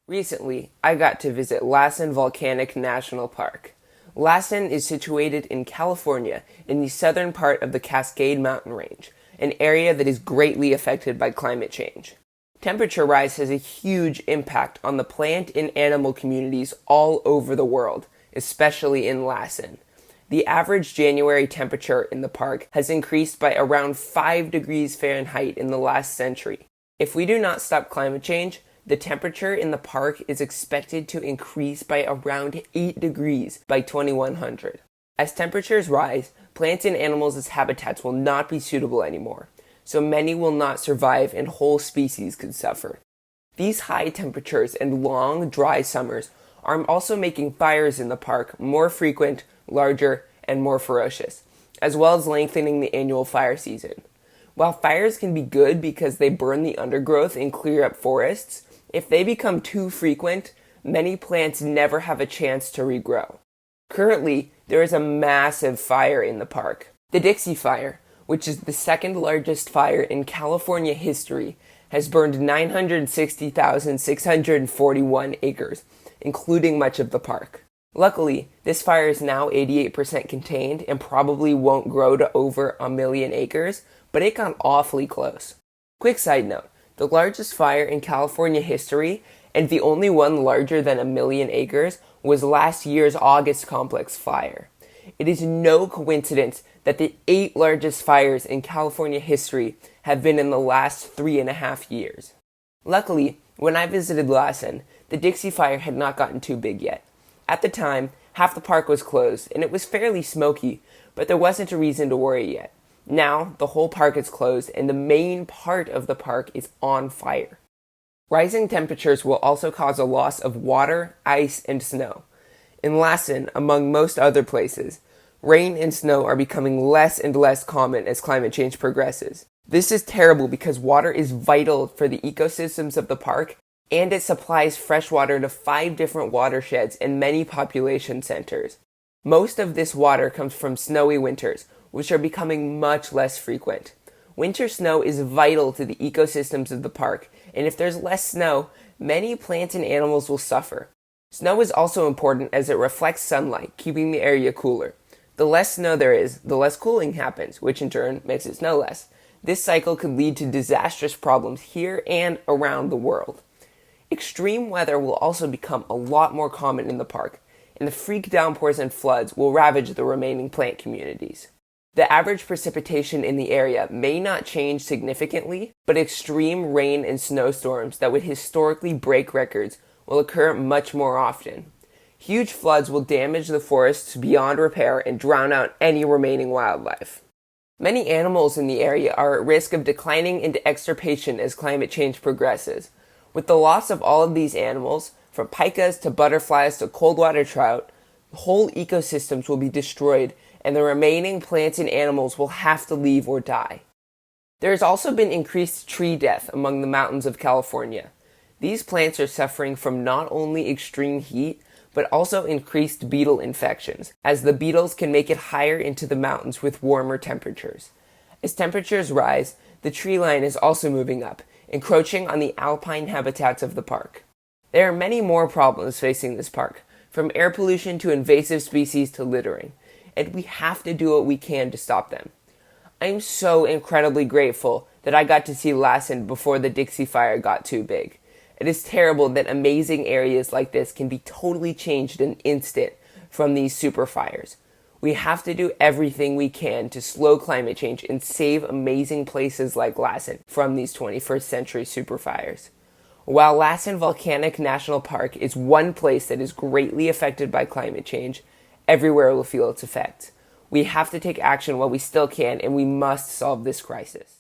Recently, I got to visit Lassen Volcanic National Park. Lassen is situated in California in the southern part of the Cascade Mountain Range, an area that is greatly affected by climate change. Temperature rise has a huge impact on the plant and animal communities all over the world, especially in Lassen. The average January temperature in the park has increased by around 5 degrees Fahrenheit in the last century. If we do not stop climate change, the temperature in the park is expected to increase by around 8 degrees by 2100. As temperatures rise, plants and animals' habitats will not be suitable anymore, so many will not survive and whole species could suffer. These high temperatures and long, dry summers are also making fires in the park more frequent, larger, and more ferocious, as well as lengthening the annual fire season. While fires can be good because they burn the undergrowth and clear up forests, if they become too frequent, many plants never have a chance to regrow. Currently, there is a massive fire in the park. The Dixie Fire, which is the second largest fire in California history, has burned 960,641 acres, including much of the park. Luckily, this fire is now 88% contained and probably won't grow to over 1 million acres, but it got awfully close. Quick side note, the largest fire in California history, and the only one larger than 1 million acres, was last year's August complex fire. It is no coincidence that the 8 largest fires in California history have been in the last 3.5 years. Luckily, when I visited Lassen, the Dixie Fire had not gotten too big yet. At the time, half the park was closed, and it was fairly smoky, but there wasn't a reason to worry yet. Now, the whole park is closed, and the main part of the park is on fire. Rising temperatures will also cause a loss of water, ice, and snow. In Lassen, among most other places, rain and snow are becoming less and less common as climate change progresses. This is terrible because water is vital for the ecosystems of the park, and it supplies fresh water to 5 different watersheds and many population centers. Most of this water comes from snowy winters, which are becoming much less frequent. Winter snow is vital to the ecosystems of the park, and if there's less snow, many plants and animals will suffer. Snow is also important as it reflects sunlight, keeping the area cooler. The less snow there is, the less cooling happens, which in turn makes it snow less. This cycle could lead to disastrous problems here and around the world. Extreme weather will also become a lot more common in the park, and the freak downpours and floods will ravage the remaining plant communities. The average precipitation in the area may not change significantly, but extreme rain and snowstorms that would historically break records will occur much more often. Huge floods will damage the forests beyond repair and drown out any remaining wildlife. Many animals in the area are at risk of declining into extirpation as climate change progresses. With the loss of all of these animals, from pikas to butterflies to cold-water trout, whole ecosystems will be destroyed, and the remaining plants and animals will have to leave or die. There has also been increased tree death among the mountains of California. These plants are suffering from not only extreme heat, but also increased beetle infections, as the beetles can make it higher into the mountains with warmer temperatures. As temperatures rise, the tree line is also moving up, encroaching on the alpine habitats of the park. There are many more problems facing this park, from air pollution to invasive species to littering, and we have to do what we can to stop them. I am so incredibly grateful that I got to see Lassen before the Dixie Fire got too big. It is terrible that amazing areas like this can be totally changed in an instant from these super fires. We have to do everything we can to slow climate change and save amazing places like Lassen from these 21st century super fires. While Lassen Volcanic National Park is one place that is greatly affected by climate change, everywhere will feel its effects. We have to take action while we still can, and we must solve this crisis.